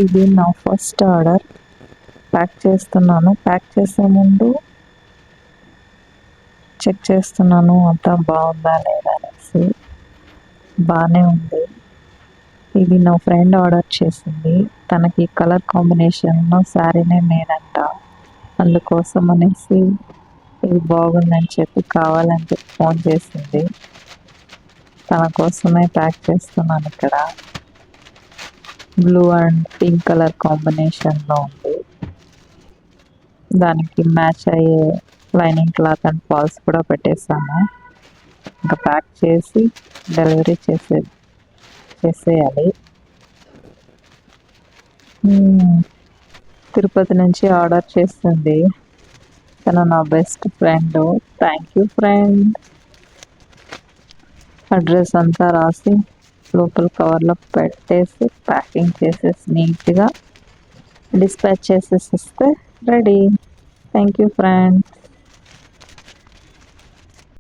ఇది నా first order. Pack చేస్తున్నాను. ప్యాక్ చేసే ముందు చెక్ చేస్తున్నాను అంతా బాగుందా లేదా అనేసి. బాగానే ఉంది. ఇది నా ఫ్రెండ్ ఆర్డర్ చేసింది. తనకి కలర్ కాంబినేషన్లో శారీనే లేదంట. అందుకోసం అనేసి ఇది బాగుందని చెప్పి కావాలని చెప్పి ఫోన్ చేసింది. తన కోసమే ప్యాక్ చేస్తున్నాను. ఇక్కడ బ్లూ అండ్ పింక్ కలర్ కాంబినేషన్లో ఉంది. దానికి మ్యాచ్ అయ్యే లైనింగ్ క్లాత్ అండ్ ఫాల్స్ కూడా పెట్టేసాను. ఇంకా ప్యాక్ చేసి డెలివరీ చేసేయాలి. తిరుపతి నుంచి ఆర్డర్ చేస్తుంది. తను నా best friend. Thank you friend. Address అంతా రాసి లోపల కవర్లో పెట్టేసి ప్యాకింగ్ చేసేసి నీట్గా డిస్పాచ్ చేసేసి ఇస్తే రెడీ. Thank you friends.